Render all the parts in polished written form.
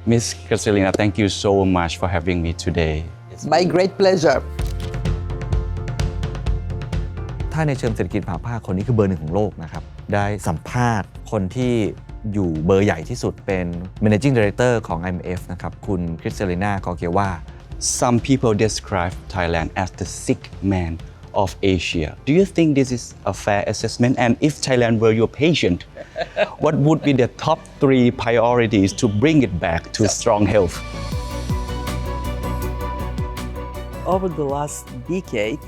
Miss Kristalina, thank you so much for having me today. My great pleasure. ถ้าในเชิงเศรษฐกิจมหาภาคคนนี้คือเบอร์หนึ่งของโลกนะครับได้สัมภาษณ์คนที่อยู่เบอร์ใหญ่ที่สุดเป็น Managing Director ของ IMF นะครับคุณคริสเตลิน่ากอเกียวา Some people describe Thailand as the sick man of Asia. Do you think this is a fair assessment? And if Thailand were your patient, what would be the top 3 priorities to bring it back to strong health? Over the last decade,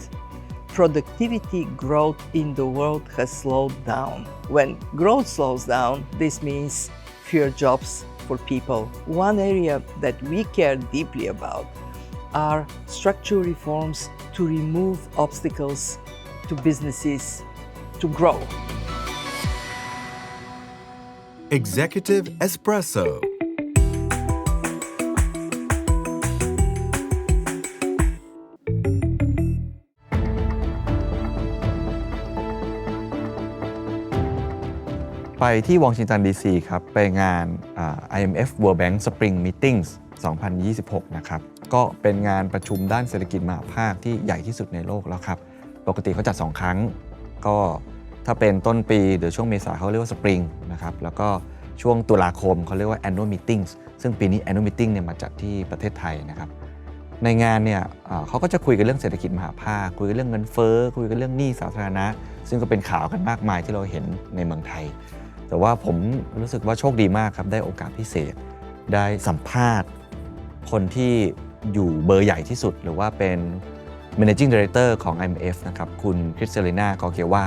productivity growth in the world has slowed down. When growth slows down, this means fewer jobs for people. One area that we care deeply about are structural reforms to remove obstacles to businesses to grow. Executive Espressoไปที่วอชิงตันดีซีครับไปงานIMF World Bank Spring Meetings 2026 นะครับก็เป็นงานประชุมด้านเศรษฐกิจมหาภาคที่ใหญ่ที่สุดในโลกแล้วครับปกติเขาจัด2 ครั้งก็ถ้าเป็นต้นปีหรือช่วงเมษาเขาเรียกว่า Spring นะครับแล้วก็ช่วงตุลาคมเขาเรียกว่า Annual Meetings ซึ่งปีนี้ Annual Meeting เนี่ยมาจัดที่ประเทศไทยนะครับในงานเนี่ยเขาก็จะคุยกันเรื่องเศรษฐกิจมหาภาคคุยกันเรื่องเงินเฟ้อคุยกันเรื่องหนี้สาธารณะซึ่งก็เป็นข่าวกันมากมายที่เราเห็นในเมืองไทยแต่ว่าผมรู้สึกว่าโชคดีมากครับได้โอกาสพิเศษได้สัมภาษณ์คนที่อยู่เบอร์ใหญ่ที่สุดหรือว่าเป็น Managing Director ของ IMF นะครับคุณคริสเตลิน่ากอเกียวา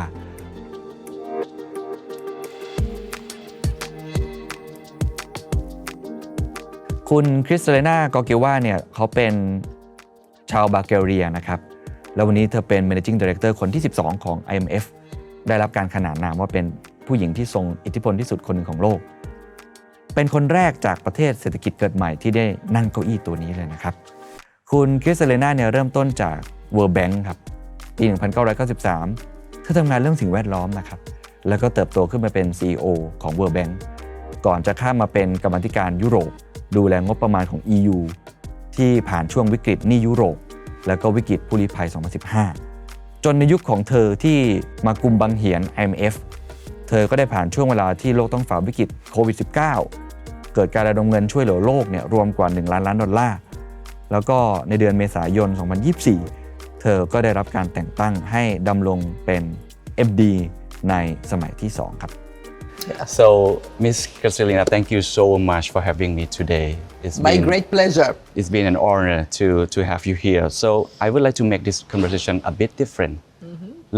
คุณคริสเตลิน่ากอเกียวาเนี่ยเขาเป็นชาวบัลแกเรียนะครับแล้ววันนี้เธอเป็น Managing Director คนที่ 12 ของ IMF ได้รับการขนานนามว่าเป็นผู้หญิงที่ทรงอิทธิพลที่สุดคนหนึ่งของโลกเป็นคนแรกจากประเทศเศรษฐกิจเกิดใหม่ที่ได้นั่งเก้าอี้ตัวนี้เลยนะครับคุณคริสเตลิน่าเนี่ยเริ่มต้นจาก World Bank ครับปี 1993 เธอทำงานเรื่องสิ่งแวดล้อมนะครับแล้วก็เติบโตขึ้นมาเป็น CEO ของ World Bank ก่อนจะข้ามมาเป็นกรรมาธิการยุโรปดูแลงบประมาณของ EU ที่ผ่านช่วงวิกฤตหนี้ยุโรปแล้วก็วิกฤตผู้ลี้ภัย 2015 จนในยุคของเธอที่มากุมบังเหียน IMFเธอก็ได้ผ่านช่วงเวลาที่โลกต้องฝ่าวิกฤตโควิด -19 เกิดการระดมเงินช่วยเหลือโลกเนี่ยรวมกว่า$1 ล้าน แล้วก็ในเดือนเมษายน 2024 เธอก็ได้รับการแต่งตั้งให้ดำรงเป็น MD ในสมัยที่ 2 ครับ So, Miss Kristalina, thank you so much for having me today. My great pleasure. It's been an honor to have you here. So, I would like to make this conversation a bit different.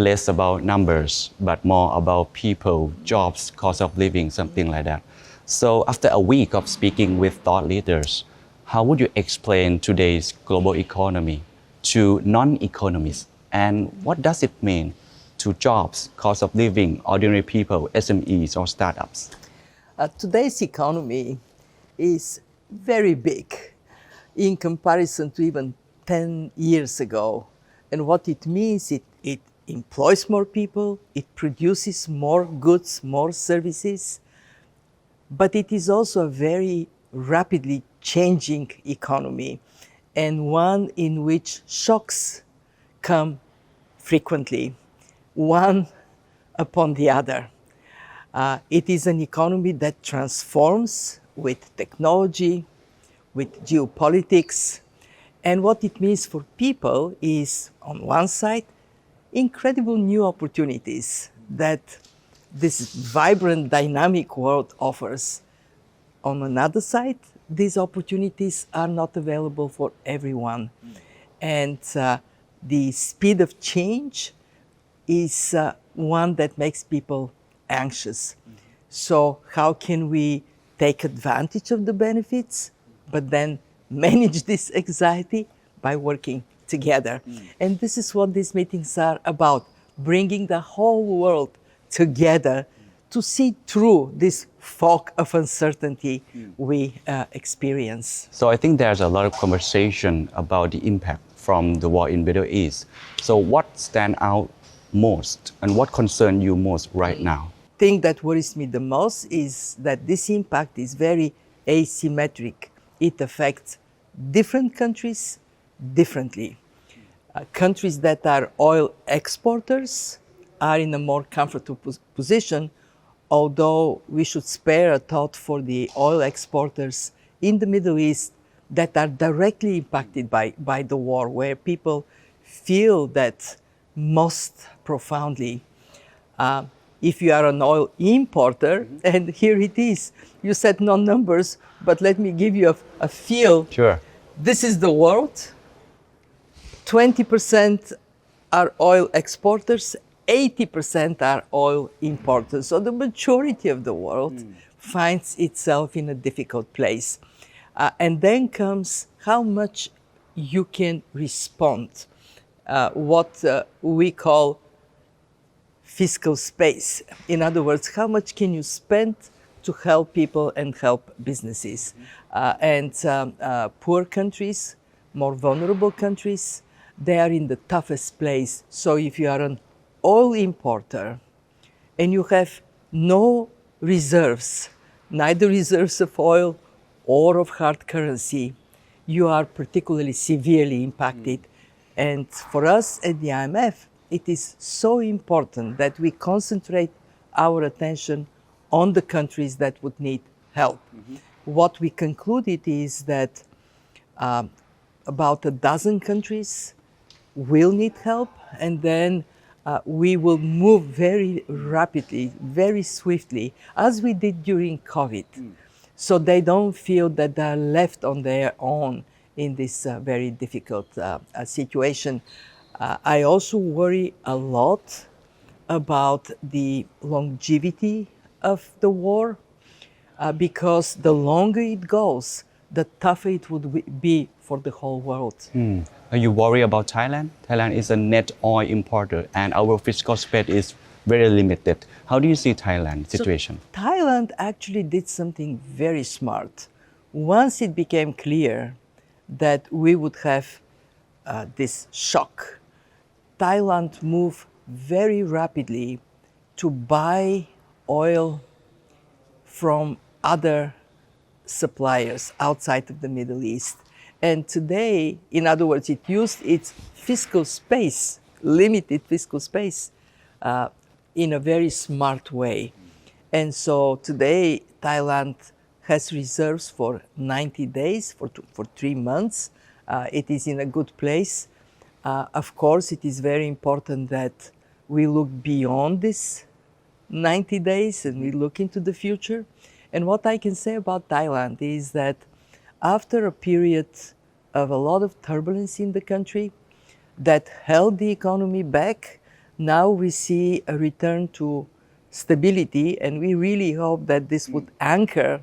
Less about numbers, but more about people, jobs, cost of living, something like that. So after a week of speaking with thought leaders, how would you explain today's global economy to non-economists? And what does it mean to jobs, cost of living, ordinary people, SMEs or startups? Today's economy is very big in comparison to even 10 years ago. And what it means, it employs more people, it produces more goods, more services, but it is also a very rapidly changing economy and one in which shocks come frequently, one upon the other. It is an economy that transforms with technology, with geopolitics, and what it means for people is, on one side, incredible new opportunities that this vibrant, dynamic world offers. On another side, these opportunities are not available for everyone. And the speed of change is one that makes people anxious. So how can we take advantage of the benefits, but then manage this anxiety by working together? And this is what these meetings are about, bringing the whole world together to see through this fog of uncertainty we experience. So I think there's a lot of conversation about the impact from the war in Middle East. So what stand out most and what concern you most right now? The thing that worries me the most is that this impact is very asymmetric it affects different countries differently. Countries that are oil exporters are in a more comfortable position, although we should spare a thought for the oil exporters in the Middle East that are directly impacted by the war, where people feel that most profoundly. If you are an oil importer, and here it is, you said no numbers, but let me give you a feel. Sure. This is the world. 20% are oil exporters, 80% are oil importers. So the majority of the world finds itself in a difficult place. And then comes how much you can respond, what we call fiscal space. In other words, how much can you spend to help people and help businesses? Poor countries, more vulnerable countries, they are in the toughest place. So if you are an oil importer and you have no reserves, neither reserves of oil or of hard currency, you are particularly severely impacted. And for us at the IMF, it is so important that we concentrate our attention on the countries that would need help. What we concluded is that about a dozen countries will need help, and then we will move very rapidly, very swiftly, as we did during COVID, so they don't feel that they're left on their own in this very difficult situation. I also worry a lot about the longevity of the war, because the longer it goes, the tougher it would be for the whole world. Are you worried about Thailand? Thailand is a net oil importer and our fiscal space is very limited. How do you see Thailand situation? So Thailand actually did something very smart. Once it became clear that we would have this shock, Thailand moved very rapidly to buy oil from other suppliers outside of the Middle East. And today, in other words, it used its fiscal space, limited fiscal space, in a very smart way. And so today, Thailand has reserves for 90 days, for 3 months. It is in a good place. Of course, it is very important that we look beyond this 90 days and we look into the future. And what I can say about Thailand is that after a period of a lot of turbulence in the country that held the economy back, now we see a return to stability, and we really hope that this would anchor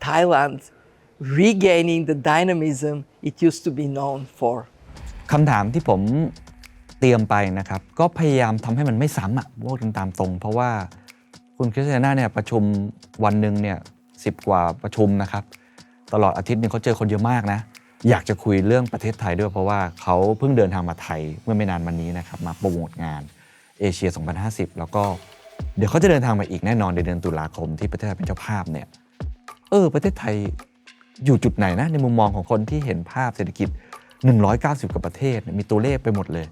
Thailand regaining the dynamism it used to be known for. คำถามที่ผมเตรียมไปนะครับก็พยายามทำให้มันไม่ซ้ำอะพูดกันตามตรงเพราะว่าคุณคริสเตียนาเนี่ยประชุมวันหนึ่งเนี่ย10 กว่าประชุมนะครับตลอดอาทิตย์นึงเขาเจอคนเยอะมากนะอยากจะคุยเรื่องประเทศไทยด้วยเพราะว่าเขาเพิ่งเดินทางมาไทยเมื่อไม่นานมานี้นะครับมาโปรโมทงานเอเชีย 2050 แล้วก็เดี๋ยวเขาจะเดินทางมาอีกแน่นอนในเดือนตุลาคมที่ประเทศไทยเป็นเจ้าภาพเนี่ยประเทศไทยอยู่จุดไหนนะในมุมมองของคนที่เห็นภาพเศรษฐกิจ190 กว่าประเทศมีตัวเลขไปหมดเลย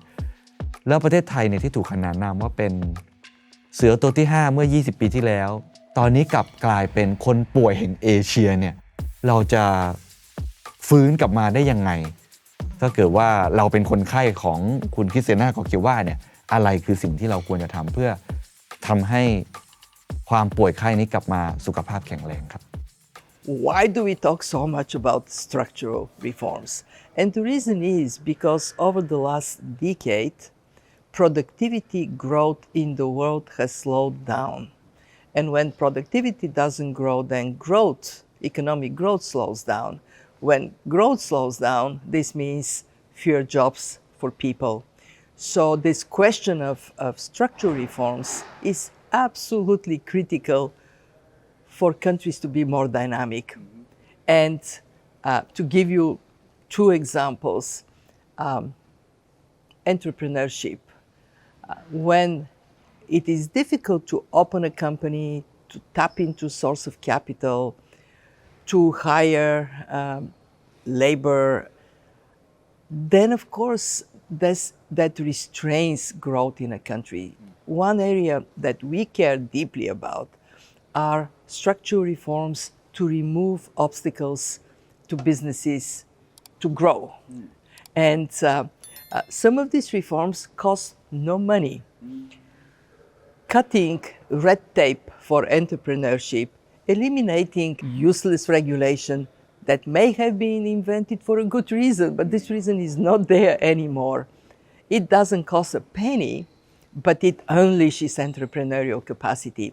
แล้วประเทศไทยเนี่ยที่ถูกขนานนามว่าเป็นเสือตัวที่5เมื่อ20 ปีที่แล้วตอนนี้กลับกลายเป็นคนป่วยแห่งเอเชียเนี่ยเราจะฟื้นกลับมาได้ยังไงถ้าเกิดว่าเราเป็นคนไข้ของคุณคริสเตียนา กอร์เกียว่าเนี่ยอะไรคือสิ่งที่เราควรจะทำเพื่อทำให้ความป่วยไข้นี้กลับมาสุขภาพแข็งแรงครับ Why do we talk so much about structural reforms? And the reason is because over the last decade, productivity growth in the world has slowed down. And when productivity doesn't grow, then economic growth slows down. When growth slows down, this means fewer jobs for people. So this question of structural reforms is absolutely critical for countries to be more dynamic. And to give you 2 examples, entrepreneurship. When it is difficult to open a company, to tap into source of capital, to hire labor, then of course that restrains growth in a country. One area that we care deeply about are structural reforms to remove obstacles to businesses to grow. And some of these reforms cost no money. Cutting red tape for entrepreneurship, eliminating useless regulation that may have been invented for a good reason, but this reason is not there anymore. It doesn't cost a penny, but it unleashes entrepreneurial capacity.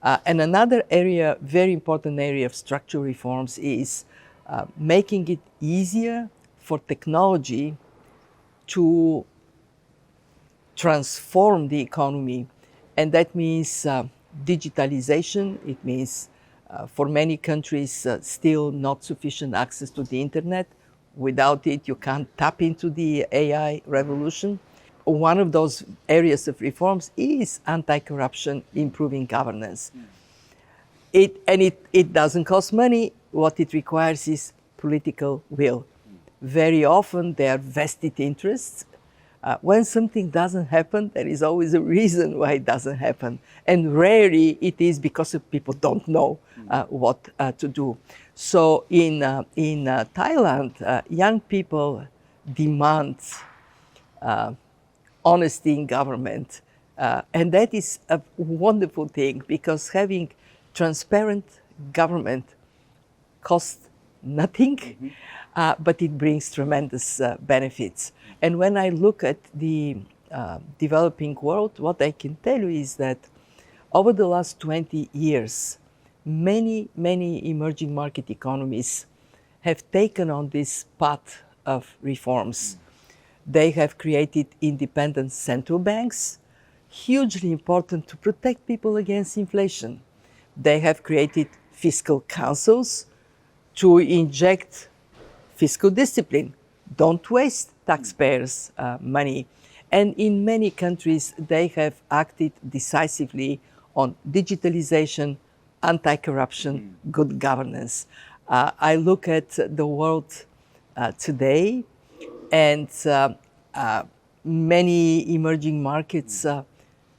And another area, very important area of structural reforms is making it easier for technology to transform the economy. And that means digitalization. It means for many countries still not sufficient access to the internet. Without it, you can't tap into the AI revolution. One of those areas of reforms is anti-corruption, improving governance. It doesn't cost money. What it requires is political will. Very often there are vested interests. When something doesn't happen, there is always a reason why it doesn't happen. And rarely it is because people don't know what to do. So in Thailand, young people demand honesty in government. And that is a wonderful thing because having transparent government costs nothing, but it brings tremendous benefits. And when I look at the developing world, what I can tell you is that over the last 20 years, many emerging market economies have taken on this path of reforms. They have created independent central banks, hugely important to protect people against inflation. They have created fiscal councils to inject fiscal discipline. Don't waste taxpayers' money. And in many countries, they have acted decisively on digitalization, anti-corruption, good governance. I look at the world today, and many emerging markets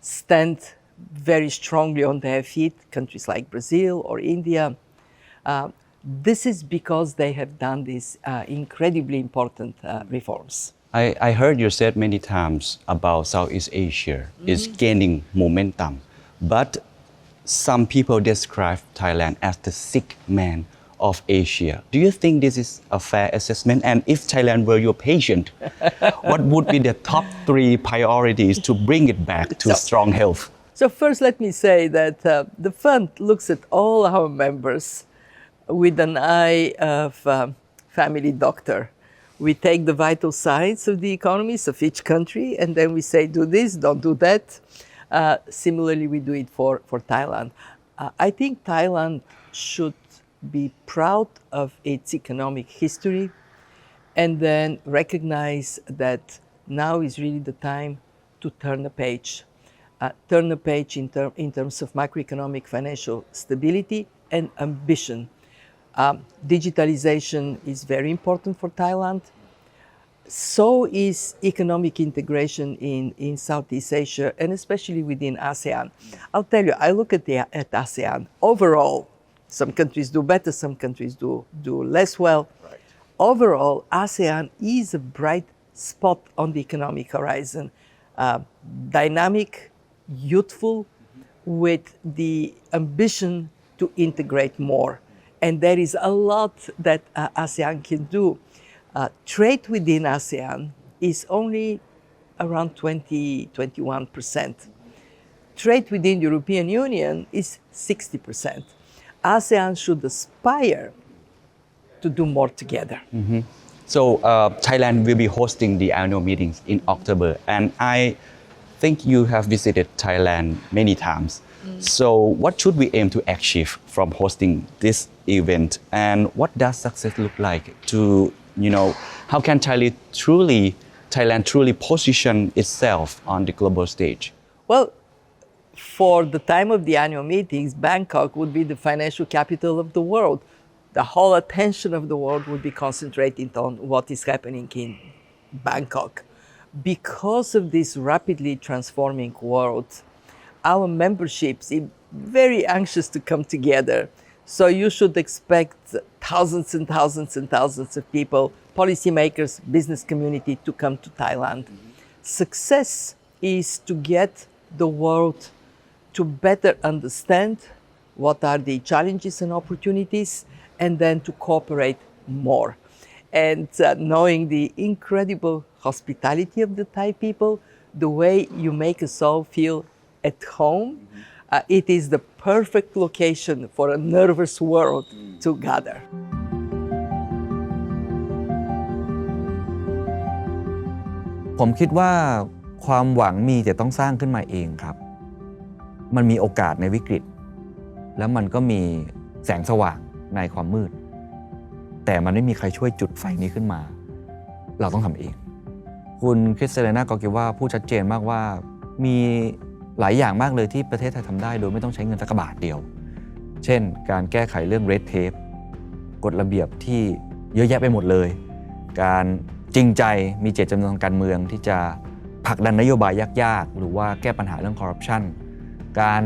stand very strongly on their feet, countries like Brazil or India. This is because they have done these incredibly important reforms. I heard you said many times about Southeast Asia is gaining momentum, but some people describe Thailand as the sick man of Asia. Do you think this is a fair assessment? And if Thailand were your patient, what would be the top 3 priorities to bring it back to strong health? So first, let me say that the fund looks at all our members with an eye of family doctor. We take the vital signs of the economies of each country, and then we say, do this, don't do that. Similarly, we do it for Thailand. I think Thailand should be proud of its economic history and then recognize that now is really the time to turn a page. Turn a page in terms of macroeconomic financial stability and ambition. Digitalization is very important for Thailand. So is economic integration in Southeast Asia and especially within ASEAN. I'll tell you, I look at ASEAN. Overall, some countries do better, some countries do less well. Right. Overall, ASEAN is a bright spot on the economic horizon. Dynamic, youthful, with the ambition to integrate more. And there is a lot that ASEAN can do. Trade within ASEAN is only around 21%. Trade within the European Union is 60%. ASEAN should aspire to do more together. Mm-hmm. So Thailand will be hosting the annual meetings in October, and I think you have visited Thailand many times. So what should we aim to achieve from hosting this event, and what does success look like to, how can Thailand truly position itself on the global stage? Well, for the time of the annual meetings, Bangkok would be the financial capital of the world. the whole attention of the world would be concentrated on what is happening in Bangkok. Because of this rapidly transforming world, our memberships are very anxious to come together. So you should expect thousands and thousands and thousands of people, policymakers, business community to come to Thailand. Success is to get the world to better understand what are the challenges and opportunities, and then to cooperate more. And knowing the incredible hospitality of the Thai people, the way you make us all feel at home, it is the perfect location for a nervous world to gather. ผมคิดว่าความหวังมีแต่ต้องสร้างขึ้นมาเองครับมันมีโอกาสในวิกฤตแล้วมันก็มีแสงสว่างในความมืดแต่มันไม่มีใครช่วยจุดไฟนี้ขึ้นมาเราต้องทำเองคุณคริสเตเลน่ากอกิว่าพูดชัดเจนมากว่ามีหลายอย่างมากเลยที่ประเทศไทยทำได้โดยไม่ต้องใช้เงินสักบาทเดียวเช่นการแก้ไขเรื่อง red tape กฎระเบียบที่เยอะแยะไปหมดเลยการจริงใจมีเจตจำนงทางการเมืองที่จะผลักดันนโยบายยากๆหรือว่าแก้ปัญหาเรื่องคอร์รัปชันการ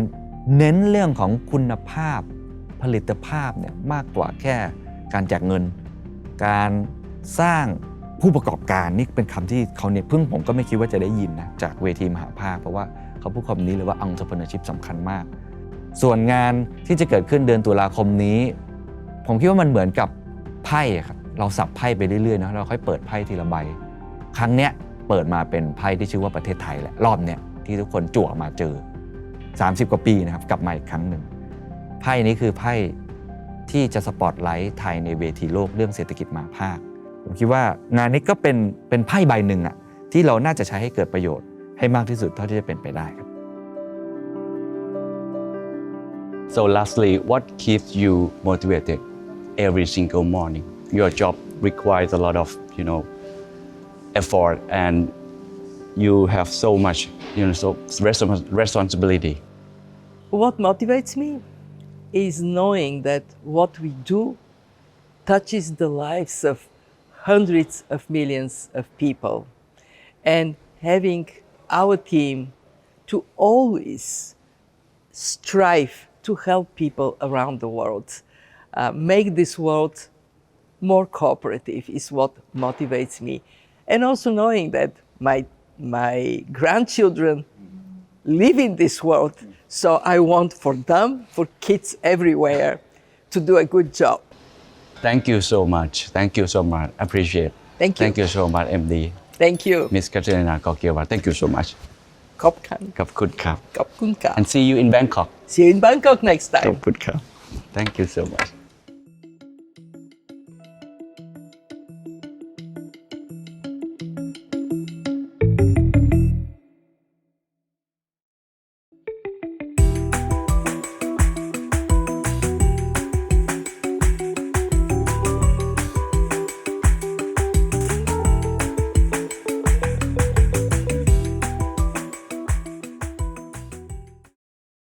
เน้นเรื่องของคุณภาพผลิตภาพเนี่ยมากกว่าแค่การแจกเงินการสร้างผู้ประกอบการนี่เป็นคำที่เขาเนี่ยผมก็ไม่คิดว่าจะได้ยินนะจากเวทีมหาภาคเพราะว่าเขาพูดคำนี้เลยว่า entrepreneurship สำคัญมากส่วนงานที่จะเกิดขึ้นเดือนตุลาคมนี้ผมคิดว่ามันเหมือนกับไพ่ครับเราสับไพ่ไปเรื่อยๆนะเราค่อยเปิดไพ่ทีละใบครั้งเนี้ยเปิดมาเป็นไพ่ที่ชื่อว่าประเทศไทยแหละรอบเนี้ยที่ทุกคนจั่วมาเจอ30 กว่าปีนะครับกลับมาอีกครั้งหนึ่งไพ่นี้คือไพ่ที่จะสปอตไลท์ไทยในเวทีโลกเรื่องเศรษฐกิจมหาภาคผมคิดว่างานนี้ก็เป็นไพ่ใบหนึ่งอะที่เราน่าจะใช้ให้เกิดประโยชน์ให้มากที่สุดเท่าที่จะเป็นไปได้ครับ So lastly, what keeps you motivated every single morning? Your job requires a lot of, effort, and you have so much, so responsibility. What motivates me is knowing that what we do touches the lives of hundreds of millions of people, and having our team to always strive to help people around the world. Make this world more cooperative is what motivates me. And also knowing that my grandchildren live in this world, so I want for them, for kids everywhere, to do a good job. Thank you so much. Thank you so much. Appreciate. Thank you. Thank you so much, MD. Thank you. Miss Kristalina Georgieva. Thank you so much. ขอบคุณ ขอบคุณครับ ขอบคุณค่ะ And see you in Bangkok. See you in Bangkok next ขอ time. บคุณครับ Thank you so much.